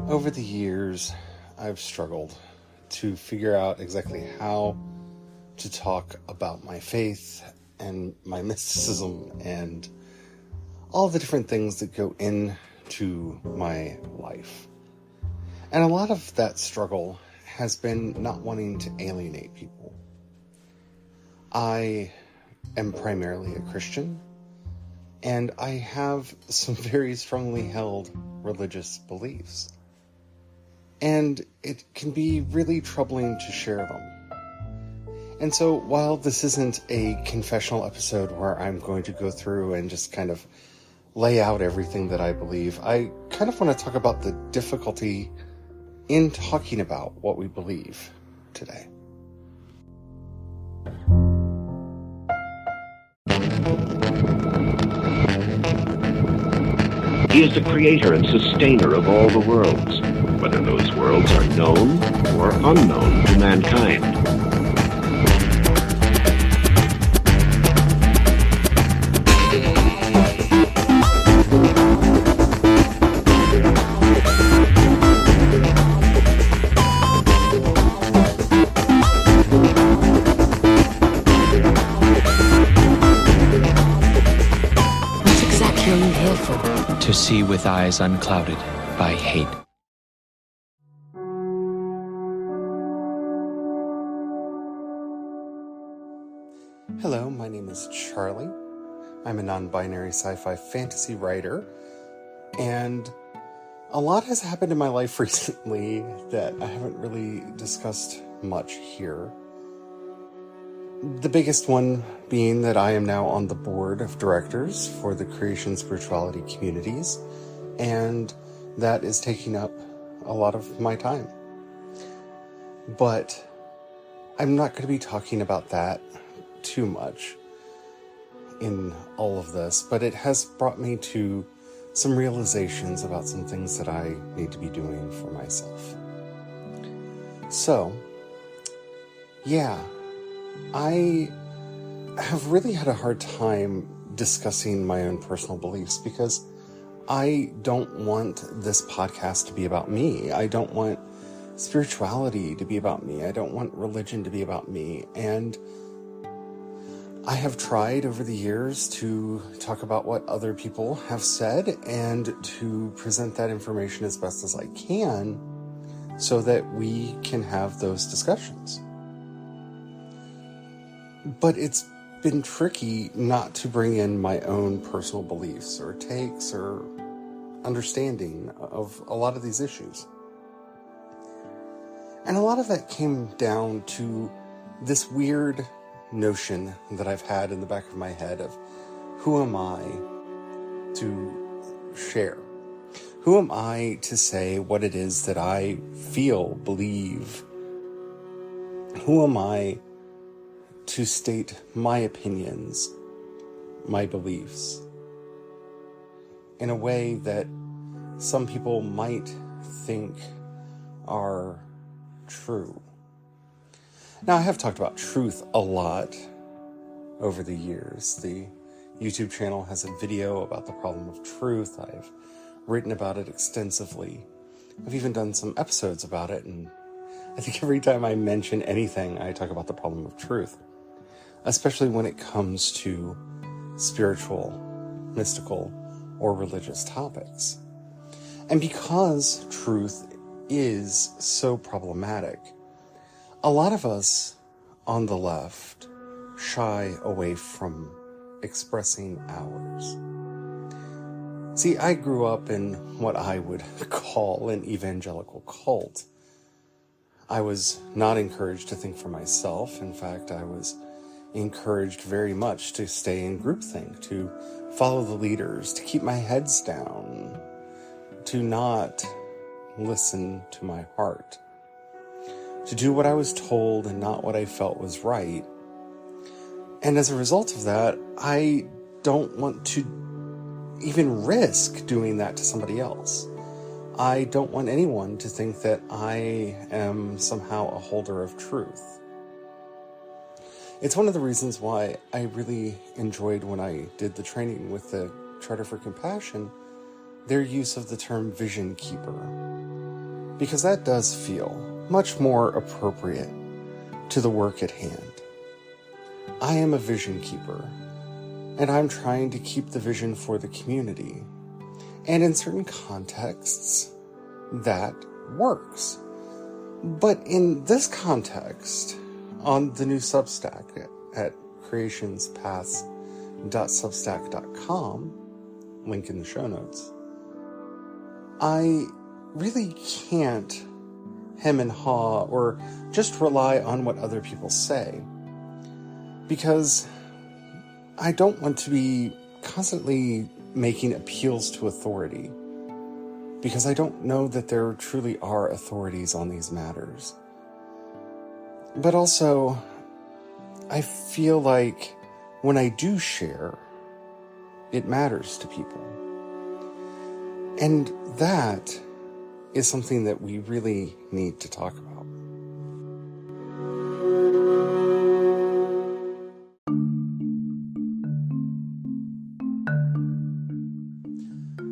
Over the years, I've struggled to figure out exactly how to talk about my faith and my mysticism and all the different things that go into my life. And a lot of that struggle has been not wanting to alienate people. I am primarily a Christian, and I have some very strongly held religious beliefs. And it can be really troubling to share them. And so while this isn't a confessional episode where I'm going to go through and just kind of lay out everything that I believe, I kind of want to talk about the difficulty in talking about what we believe today. He is the creator and sustainer of all the worlds, whether those worlds are known or unknown to mankind. What exactly are you here for? To see with eyes unclouded by hate. Hello, my name is Charlie. I'm a non-binary sci-fi fantasy writer, and a lot has happened in my life recently that I haven't really discussed much here. The biggest one being that I am now on the board of directors for the Creation Spirituality Communities, and that is taking up a lot of my time. But I'm not going to be talking about that too much in all of this, but it has brought me to some realizations about some things that I need to be doing for myself. So, yeah, I have really had a hard time discussing my own personal beliefs because I don't want this podcast to be about me. I don't want spirituality to be about me. I don't want religion to be about me. And I have tried over the years to talk about what other people have said and to present that information as best as I can so that we can have those discussions. But it's been tricky not to bring in my own personal beliefs or takes or understanding of a lot of these issues. And a lot of that came down to this weird notion that I've had in the back of my head of who am I to share? Who am I to say what it is that I feel, believe? Who am I to state my opinions, my beliefs, in a way that some people might think are true? Now, I have talked about truth a lot over the years. The YouTube channel has a video about the problem of truth. I've written about it extensively. I've even done some episodes about it, and I think every time I mention anything, I talk about the problem of truth, especially when it comes to spiritual, mystical, or religious topics. And because truth is so problematic, a lot of us on the left shy away from expressing ours. See, I grew up in what I would call an evangelical cult. I was not encouraged to think for myself. In fact, I was encouraged very much to stay in groupthink, to follow the leaders, to keep my heads down, to not listen to my heart, to do what I was told and not what I felt was right. And as a result of that, I don't want to even risk doing that to somebody else. I don't want anyone to think that I am somehow a holder of truth. It's one of the reasons why I really enjoyed when I did the training with the Charter for Compassion, their use of the term vision keeper. because that does feel much more appropriate to the work at hand. I am a vision keeper, and I'm trying to keep the vision for the community. And in certain contexts, that works. But in this context, on the new Substack at creationspaths.substack.com, link in the show notes, I really can't hem and haw or just rely on what other people say, because I don't want to be constantly making appeals to authority, because I don't know that there truly are authorities on these matters. But also, I feel like when I do share, it matters to people. And that is something that we really need to talk about.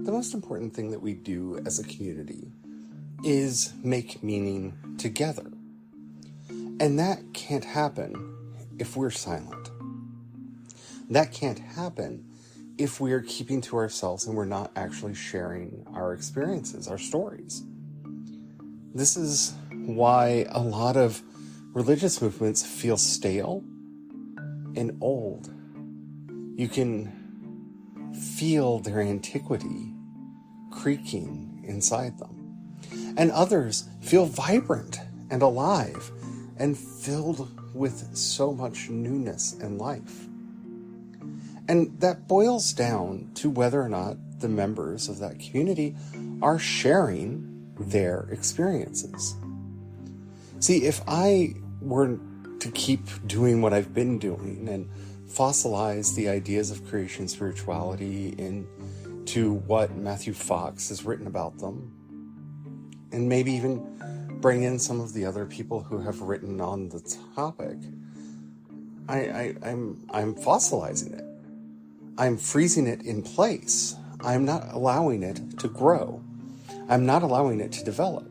The most important thing that we do as a community is make meaning together. And that can't happen if we're silent. That can't happen if we are keeping to ourselves and we're not actually sharing our experiences, our stories. This is why a lot of religious movements feel stale and old. You can feel their antiquity creaking inside them. And others feel vibrant and alive and filled with so much newness and life. And that boils down to whether or not the members of that community are sharing their experiences. See, if I were to keep doing what I've been doing and fossilize the ideas of creation spirituality into what Matthew Fox has written about them, and maybe even bring in some of the other people who have written on the topic, I'm fossilizing it. I'm freezing it in place. I'm not allowing it to grow. I'm not allowing it to develop.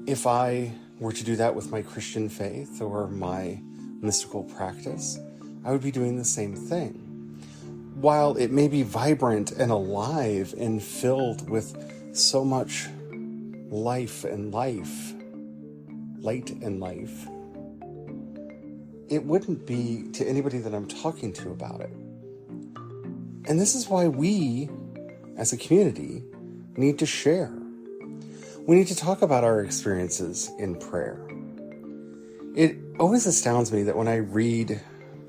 If I were to do that with my Christian faith or my mystical practice, I would be doing the same thing. While it may be vibrant and alive and filled with so much light and life, it wouldn't be to anybody that I'm talking to about it. And this is why we, as a community, need to share. We need to talk about our experiences in prayer. It always astounds me that when I read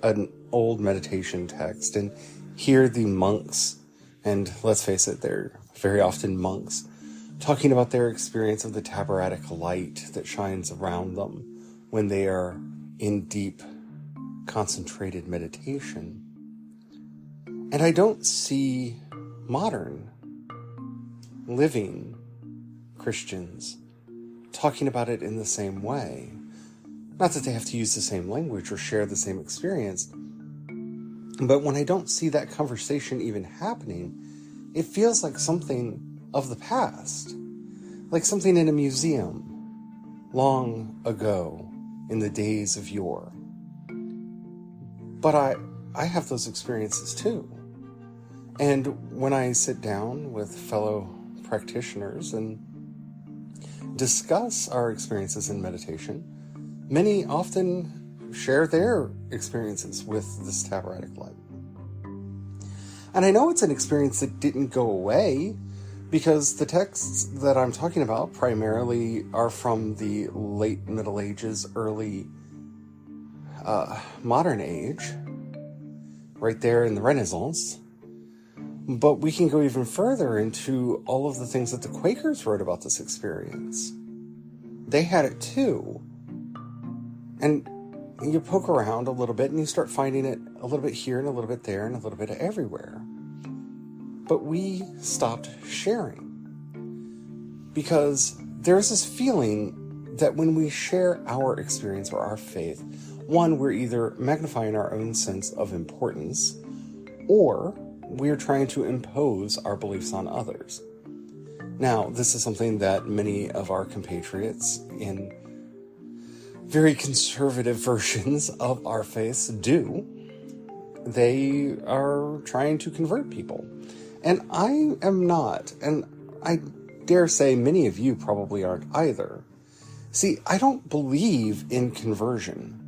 an old meditation text and hear the monks, and let's face it, they're very often monks, talking about their experience of the Tabaratic light that shines around them when they are in deep, concentrated meditation. And I don't see modern, living Christians talking about it in the same way. Not that they have to use the same language or share the same experience, but when I don't see that conversation even happening, it feels like something of the past, like something in a museum long ago in the days of yore. But I have those experiences too. And when I sit down with fellow practitioners and discuss our experiences in meditation, many often share their experiences with this Tabaratic light. And I know it's an experience that didn't go away, because the texts that I'm talking about primarily are from the late Middle Ages, early modern age, right there in the Renaissance. But we can go even further into all of the things that the Quakers wrote about this experience. They had it too. And you poke around a little bit and you start finding it a little bit here and a little bit there and a little bit everywhere. But we stopped sharing, because there's this feeling that when we share our experience or our faith, one, we're either magnifying our own sense of importance, or we're trying to impose our beliefs on others. Now, this is something that many of our compatriots in very conservative versions of our faiths do. They are trying to convert people. And I am not, and I dare say many of you probably aren't either. See, I don't believe in conversion.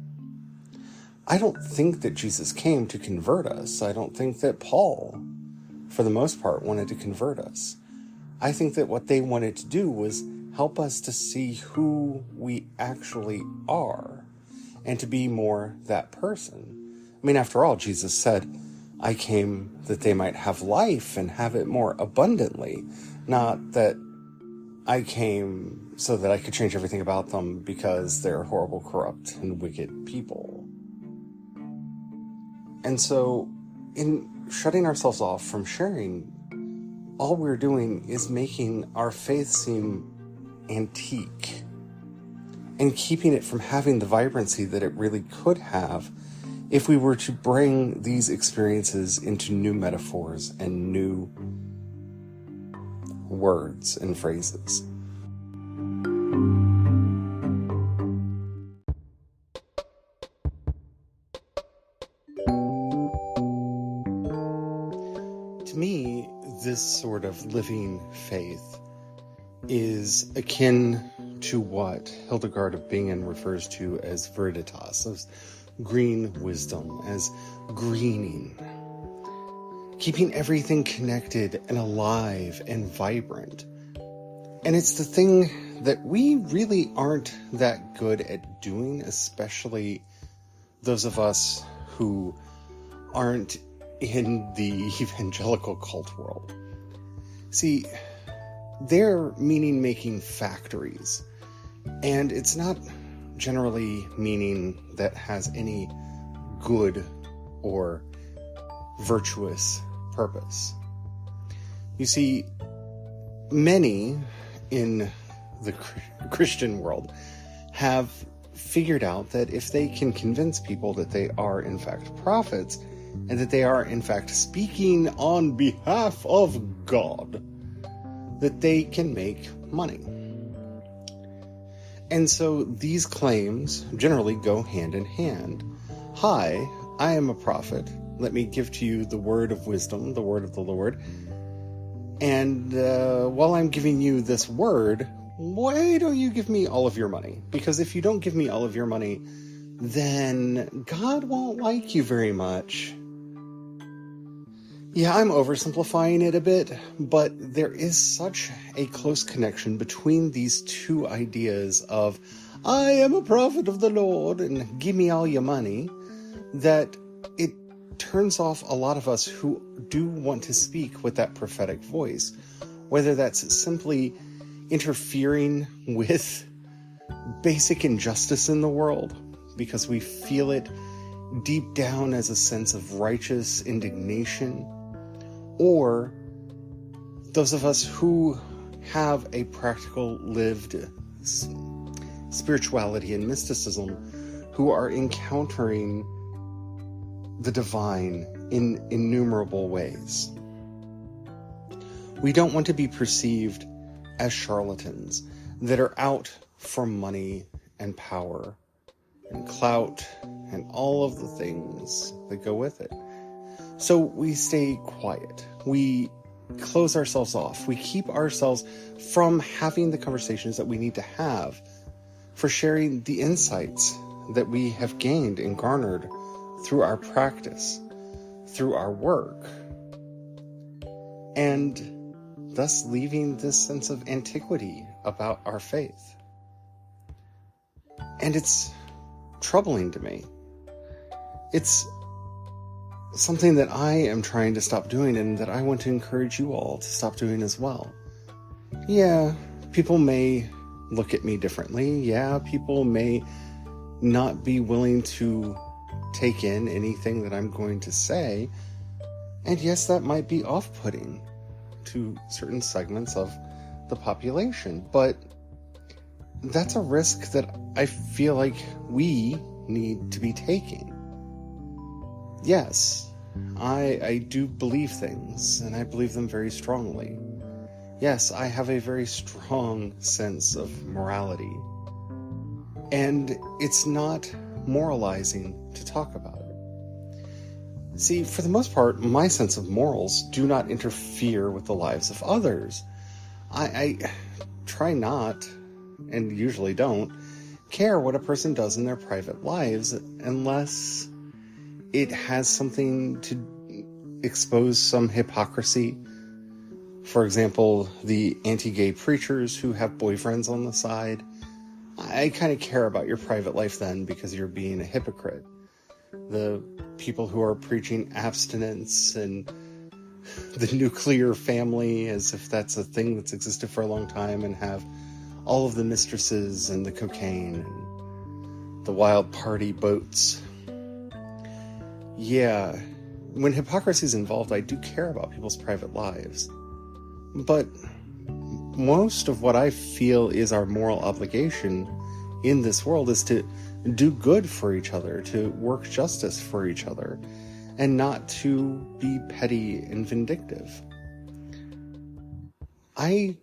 I don't think that Jesus came to convert us. I don't think that Paul, for the most part, wanted to convert us. I think that what they wanted to do was help us to see who we actually are and to be more that person. I mean, after all, Jesus said, I came that they might have life and have it more abundantly, not that I came so that I could change everything about them because they're horrible, corrupt, and wicked people. And so, in shutting ourselves off from sharing, all we're doing is making our faith seem antique and keeping it from having the vibrancy that it really could have if we were to bring these experiences into new metaphors and new words and phrases. To me, this sort of living faith is akin to what Hildegard of Bingen refers to as veritas, as green wisdom, as greening, keeping everything connected and alive and vibrant. And it's the thing that we really aren't that good at doing, especially those of us who aren't in the evangelical cult world. See, they're meaning-making factories, and it's not generally meaning that has any good or virtuous purpose. You see, many in the Christian world have figured out that if they can convince people that they are in fact prophets and that they are in fact speaking on behalf of God, that they can make money. And so these claims generally go hand in hand. Hi, I am a prophet. Let me give to you the word of wisdom, the word of the Lord. And while I'm giving you this word, why don't you give me all of your money? Because if you don't give me all of your money, then God won't like you very much. Yeah, I'm oversimplifying it a bit, but there is such a close connection between these two ideas of, I am a prophet of the Lord and give me all your money, that it turns off a lot of us who do want to speak with that prophetic voice, whether that's simply interfering with basic injustice in the world because we feel it deep down as a sense of righteous indignation, or those of us who have a practical lived spirituality and mysticism who are encountering the divine in innumerable ways. We don't want to be perceived as charlatans that are out for money and power and clout and all of the things that go with it. So we stay quiet. We close ourselves off. We keep ourselves from having the conversations that we need to have for sharing the insights that we have gained and garnered through our practice, through our work, and thus leaving this sense of antiquity about our faith. And it's troubling to me. It's something that I am trying to stop doing and that I want to encourage you all to stop doing as well. Yeah, people may look at me differently. Yeah, people may not be willing to take in anything that I'm going to say. And yes, that might be off-putting to certain segments of the population, but that's a risk that I feel like we need to be taking. Yes, I do believe things, and I believe them very strongly. Yes, I have a very strong sense of morality. And it's not moralizing to talk about it. See, for the most part, my sense of morals do not interfere with the lives of others. I try not, and usually don't, care what a person does in their private lives unless it has something to expose some hypocrisy. For example, the anti-gay preachers who have boyfriends on the side. I kind of care about your private life then because you're being a hypocrite. The people who are preaching abstinence and the nuclear family as if that's a thing that's existed for a long time and have all of the mistresses and the cocaine and the wild party boats. Yeah, when hypocrisy is involved, I do care about people's private lives. But most of what I feel is our moral obligation in this world is to do good for each other, to work justice for each other, and not to be petty and vindictive. I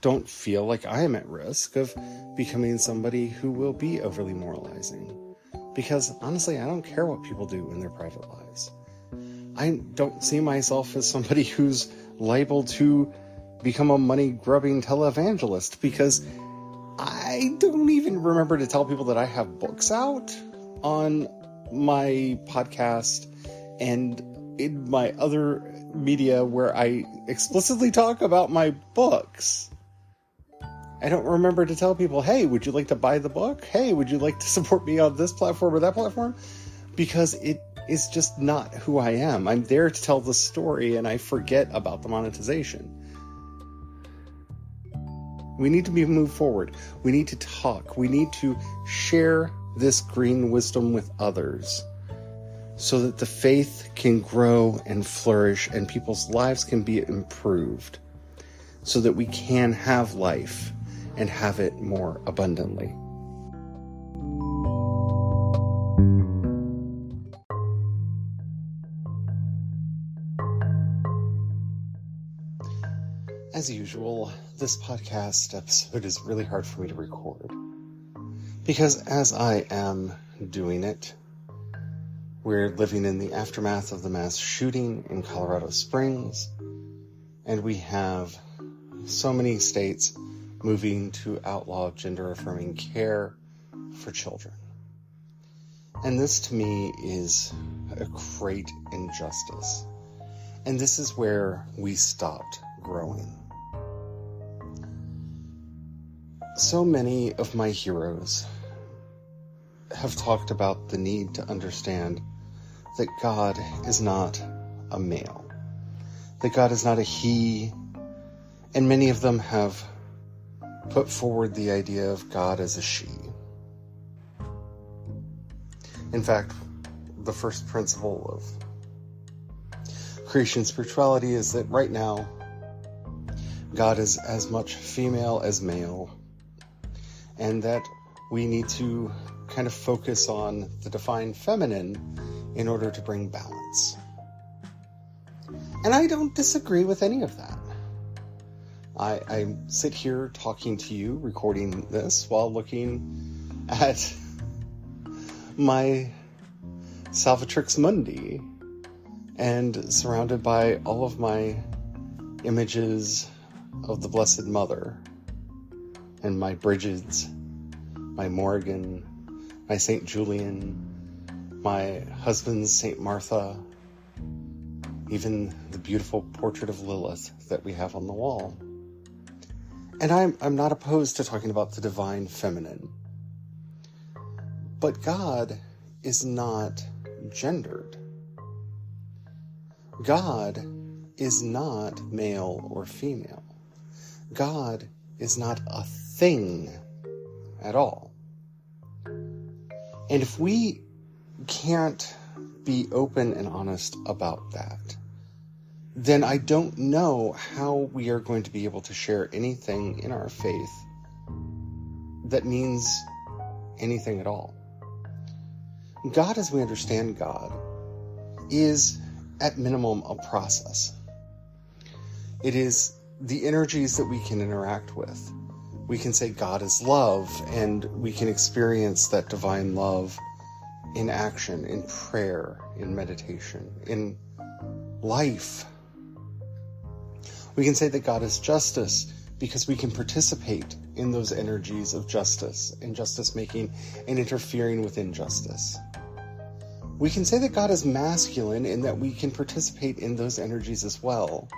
don't feel like I am at risk of becoming somebody who will be overly moralizing, because honestly, I don't care what people do in their private lives. I don't see myself as somebody who's liable to become a money-grubbing televangelist, because I don't even remember to tell people that I have books out on my podcast and in my other media where I explicitly talk about my books. I don't remember to tell people, hey, would you like to buy the book? Hey, would you like to support me on this platform or that platform? Because it is just not who I am. I'm there to tell the story, and I forget about the monetization. We need to move forward. We need to talk. We need to share this green wisdom with others so that the faith can grow and flourish and people's lives can be improved so that we can have life and have it more abundantly. As usual, this podcast episode is really hard for me to record because as I am doing it, we're living in the aftermath of the mass shooting in Colorado Springs, and we have so many states moving to outlaw gender-affirming care for children. And this, to me, is a great injustice. And this is where we stopped growing. So many of my heroes have talked about the need to understand that God is not a male, that God is not a he, and many of them have put forward the idea of God as a she. In fact, the first principle of Christian spirituality is that right now, God is as much female as male, and that we need to kind of focus on the divine feminine in order to bring balance. And I don't disagree with any of that. I sit here talking to you, recording this, while looking at my Salvatrix Mundi and surrounded by all of my images of the Blessed Mother and my Bridgets, my Morgan, my St. Julian, my husband's St. Martha, even the beautiful portrait of Lilith that we have on the wall. And I'm not opposed to talking about the divine feminine. But God is not gendered. God is not male or female. God is not a thing at all. And if we can't be open and honest about that, then I don't know how we are going to be able to share anything in our faith that means anything at all. God, as we understand God, is at minimum a process. It is the energies that we can interact with. We can say God is love, and we can experience that divine love in action, in prayer, in meditation, in life. We can say that God is justice because we can participate in those energies of justice, and justice making and interfering with injustice. We can say that God is masculine in that we can participate in those energies as well,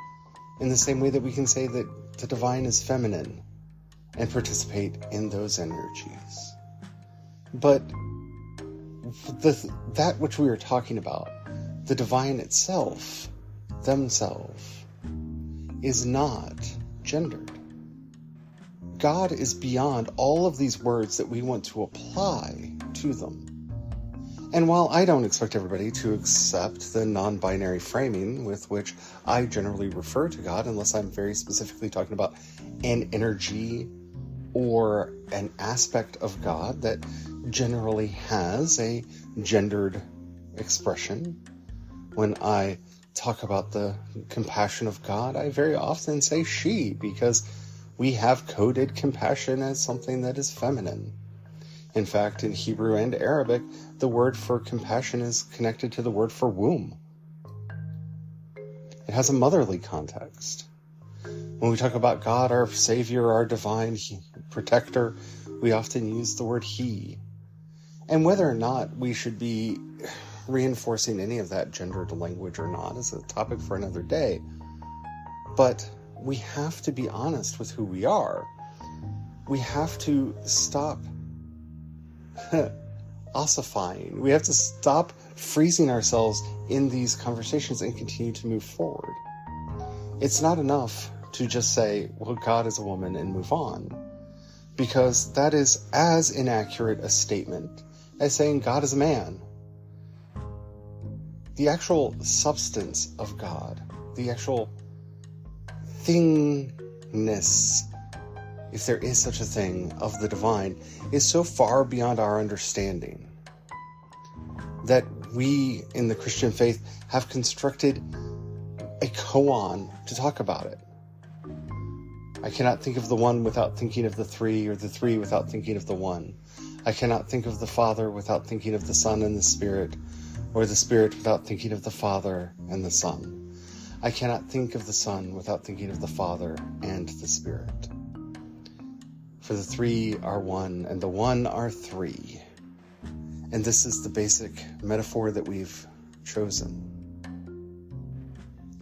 in the same way that we can say that the divine is feminine and participate in those energies. But that which we are talking about, the divine itself, themselves, is not gendered. God is beyond all of these words that we want to apply to them. And while I don't expect everybody to accept the non-binary framing with which I generally refer to God, unless I'm very specifically talking about an energy or an aspect of God that generally has a gendered expression. When I talk about the compassion of God, I very often say she, because we have coded compassion as something that is feminine. In fact, in Hebrew and Arabic, the word for compassion is connected to the word for womb. It has a motherly context. When we talk about God, our Savior, our divine protector, we often use the word he. And whether or not we should be reinforcing any of that gendered language or not is a topic for another day. But we have to be honest with who we are. We have to stop ossifying. We have to stop freezing ourselves in these conversations and continue to move forward. It's not enough to just say, well, God is a woman and move on, because that is as inaccurate a statement as saying God is a man. The actual substance of God, the actual thingness, if there is such a thing, of the divine, is so far beyond our understanding that we in the Christian faith have constructed a koan to talk about it. I cannot think of the one without thinking of the three, or the three without thinking of the one. I cannot think of the Father without thinking of the Son and the Spirit, or the Spirit without thinking of the Father and the Son. I cannot think of the Son without thinking of the Father and the Spirit. For the three are one, and the one are three. And this is the basic metaphor that we've chosen.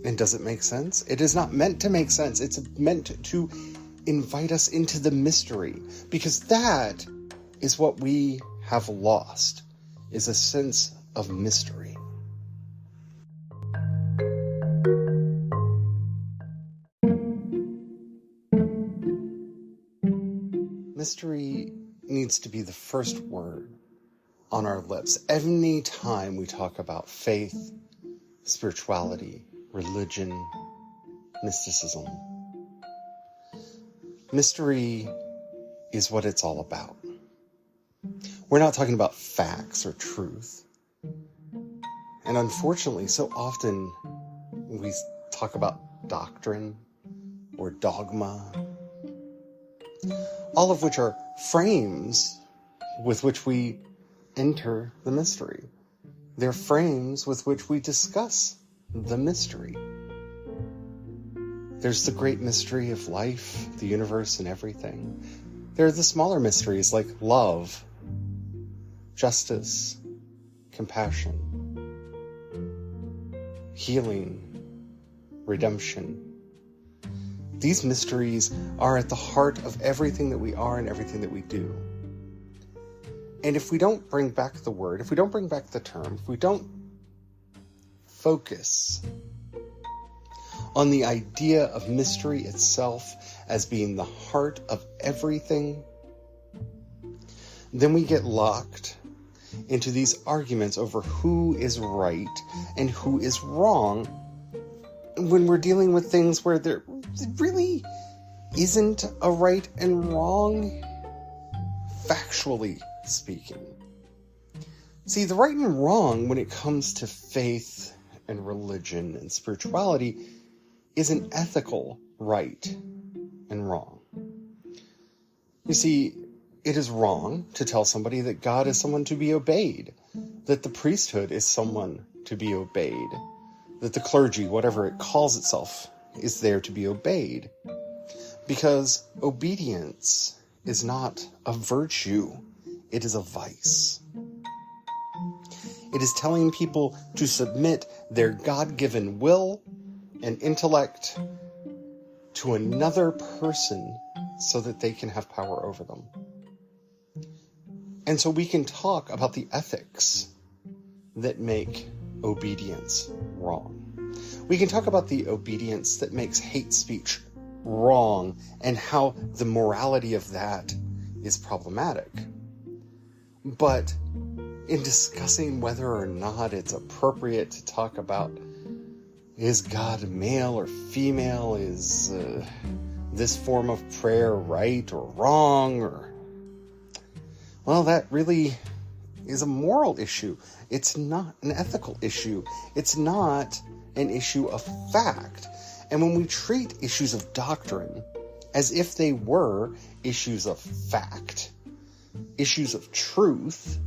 And does it make sense? It is not meant to make sense. It's meant to invite us into the mystery, because that is what we have lost, is a sense of mystery. Mystery needs to be the first word on our lips any time we talk about faith, spirituality, religion, mysticism. Mystery is what it's all about. We're not talking about facts or truth. And unfortunately, so often we talk about doctrine or dogma, all of which are frames with which we enter the mystery. They're frames with which we discuss the mystery. There's the great mystery of life, the universe, and everything. There are the smaller mysteries like love, justice, compassion, healing, redemption. These mysteries are at the heart of everything that we are and everything that we do. And if we don't bring back the word, if we don't bring back the term, if we don't focus on the idea of mystery itself as being the heart of everything, then we get locked into these arguments over who is right and who is wrong when we're dealing with things where there really isn't a right and wrong, factually speaking. See, the right and wrong when it comes to faith and religion and spirituality is an ethical right and wrong. You see, it is wrong to tell somebody that God is someone to be obeyed, that the priesthood is someone to be obeyed, that the clergy, whatever it calls itself, is there to be obeyed. Because obedience is not a virtue, it is a vice. It is telling people to submit their God-given will and intellect to another person so that they can have power over them. And so we can talk about the ethics that make obedience wrong. We can talk about the obedience that makes hate speech wrong and how the morality of that is problematic. But in discussing whether or not it's appropriate to talk about, is God male or female, is this form of prayer right or wrong, well, that really is a moral issue. It's not an ethical issue. It's not an issue of fact. And when we treat issues of doctrine as if they were issues of fact, issues of truth,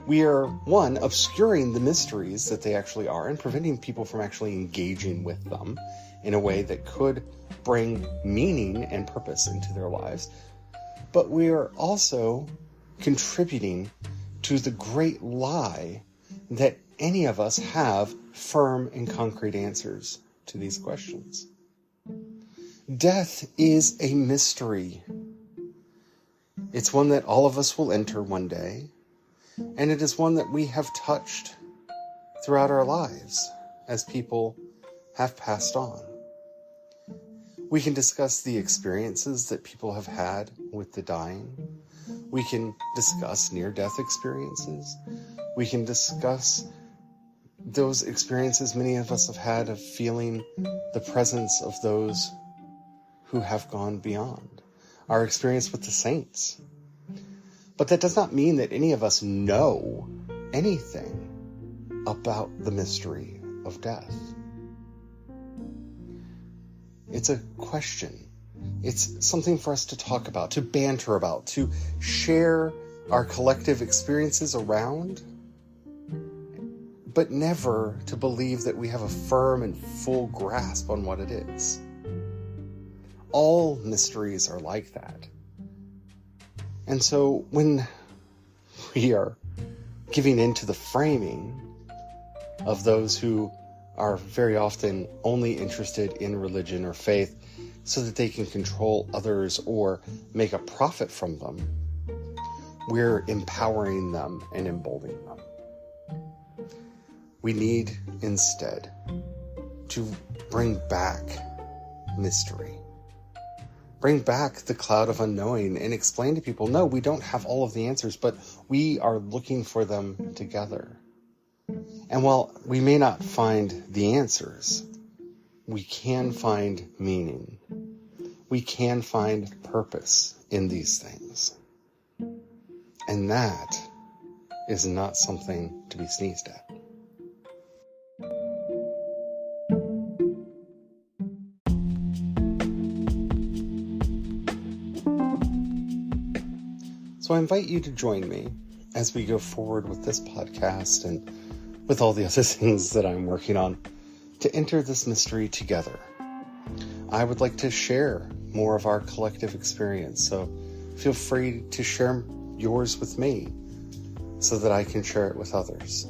we are, one, obscuring the mysteries that they actually are and preventing people from actually engaging with them in a way that could bring meaning and purpose into their lives. But we are also contributing to the great lie that any of us have firm and concrete answers to these questions. Death is a mystery. It's one that all of us will enter one day, and it is one that we have touched throughout our lives as people have passed on. We can discuss the experiences that people have had with the dying. We can discuss near-death experiences. We can discuss those experiences many of us have had of feeling the presence of those who have gone beyond. Our experience with the saints. But that does not mean that any of us know anything about the mystery of death. It's a question. It's something for us to talk about, to banter about, to share our collective experiences around, but never to believe that we have a firm and full grasp on what it is. All mysteries are like that. And so when we are giving into the framing of those who are very often only interested in religion or faith so that they can control others or make a profit from them, we're empowering them and emboldening them. We need instead to bring back mystery. Bring back the cloud of unknowing and explain to people, no, we don't have all of the answers, but we are looking for them together. And while we may not find the answers, we can find meaning. We can find purpose in these things. And that is not something to be sneezed at. So I invite you to join me as we go forward with this podcast and with all the other things that I'm working on to enter this mystery together. I would like to share more of our collective experience, so feel free to share yours with me so that I can share it with others.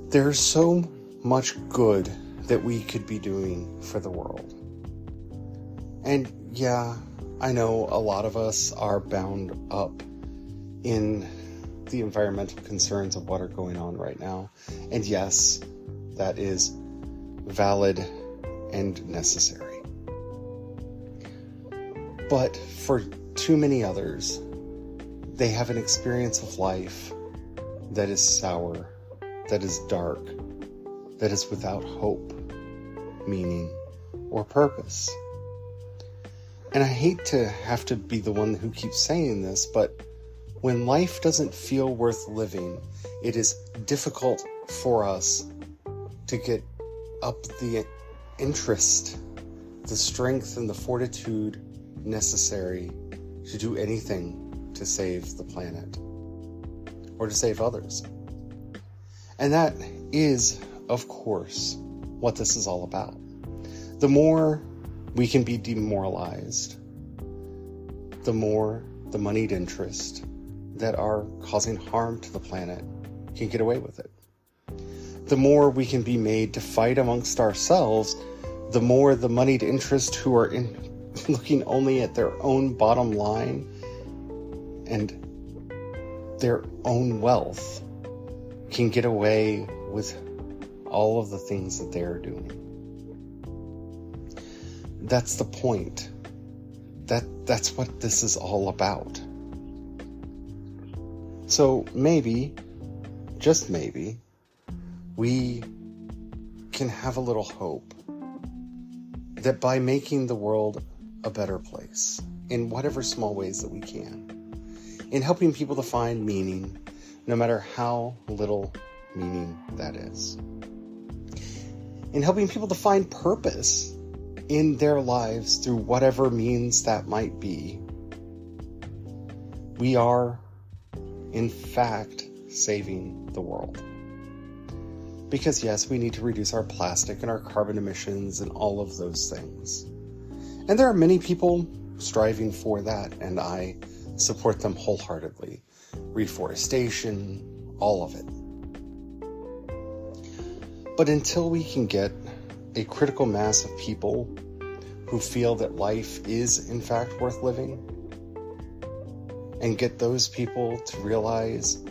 There's so much good that we could be doing for the world. And yeah, I know a lot of us are bound up in the environmental concerns of what are going on right now. And yes, that is valid and necessary. But for too many others, they have an experience of life that is sour, that is dark, that is without hope, meaning, or purpose. And I hate to have to be the one who keeps saying this, but when life doesn't feel worth living, it is difficult for us to get up the interest, the strength, and the fortitude necessary to do anything to save the planet or to save others. And that is, of course, what this is all about. The more we can be demoralized, the more the moneyed interest that are causing harm to the planet can get away with it. The more we can be made to fight amongst ourselves, the more the moneyed interest who are looking only at their own bottom line and their own wealth can get away with all of the things that they're doing. That's the point. That's what this is all about. So maybe, just maybe, we can have a little hope that by making the world a better place, in whatever small ways that we can, in helping people to find meaning, no matter how little meaning that is, in helping people to find purpose in their lives through whatever means that might be, we are, in fact, saving the world. Because yes, we need to reduce our plastic and our carbon emissions and all of those things. And there are many people striving for that, and I support them wholeheartedly. Reforestation, all of it. But until we can get a critical mass of people who feel that life is in fact worth living, and get those people to realize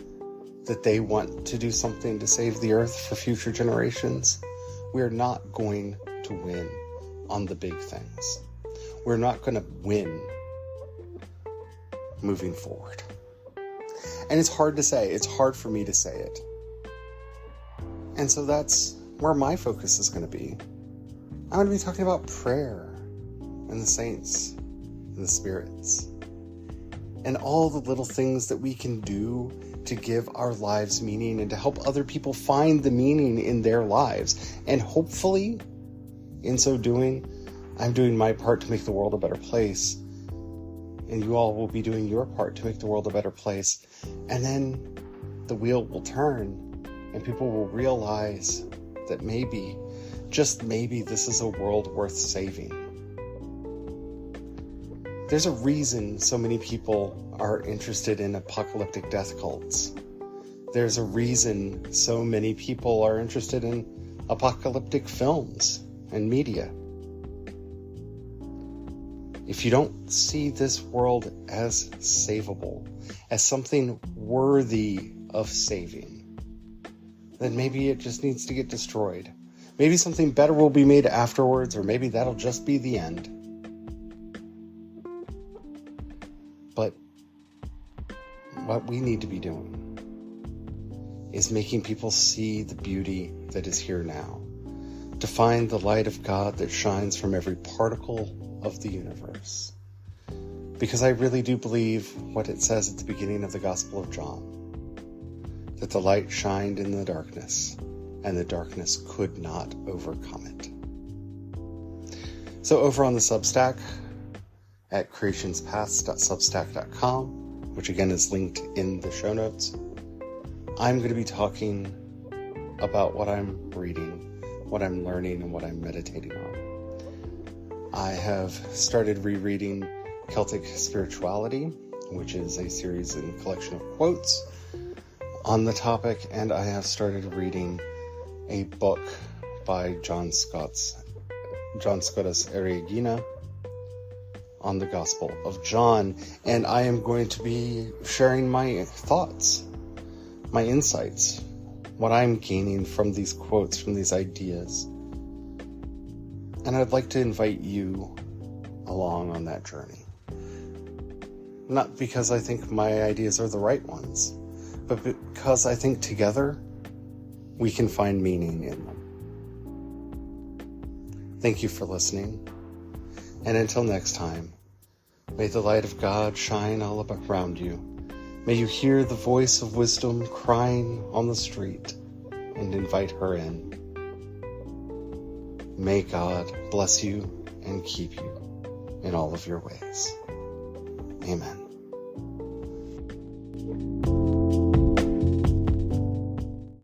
that they want to do something to save the earth for future generations, we're not going to win on the big things. We're not going to win moving forward. And it's hard to say. It's hard for me to say it. And so that's where my focus is going to be. I'm going to be talking about prayer and the saints and the spirits and all the little things that we can do to give our lives meaning and to help other people find the meaning in their lives. And hopefully, in so doing, I'm doing my part to make the world a better place. And you all will be doing your part to make the world a better place. And then the wheel will turn and people will realize that maybe, just maybe, this is a world worth saving. There's a reason so many people are interested in apocalyptic death cults. There's a reason so many people are interested in apocalyptic films and media. If you don't see this world as savable, as something worthy of saving, then maybe it just needs to get destroyed. Maybe something better will be made afterwards, or maybe that'll just be the end. But what we need to be doing is making people see the beauty that is here now, to find the light of God that shines from every particle of the universe. Because I really do believe what it says at the beginning of the Gospel of John, that the light shined in the darkness, and the darkness could not overcome it. So over on the Substack, at creationspaths.substack.com, which again is linked in the show notes, I'm going to be talking about what I'm reading, what I'm learning, and what I'm meditating on. I have started rereading Celtic Spirituality, which is a series and collection of quotes on the topic, and I have started reading a book by John Scotus Erigena on the Gospel of John, and I am going to be sharing my thoughts, my insights, what I'm gaining from these quotes, from these ideas. And I'd like to invite you along on that journey. Not because I think my ideas are the right ones, but because I think together we can find meaning in them. Thank you for listening. And until next time, may the light of God shine all around you. May you hear the voice of wisdom crying on the street and invite her in. May God bless you and keep you in all of your ways. Amen.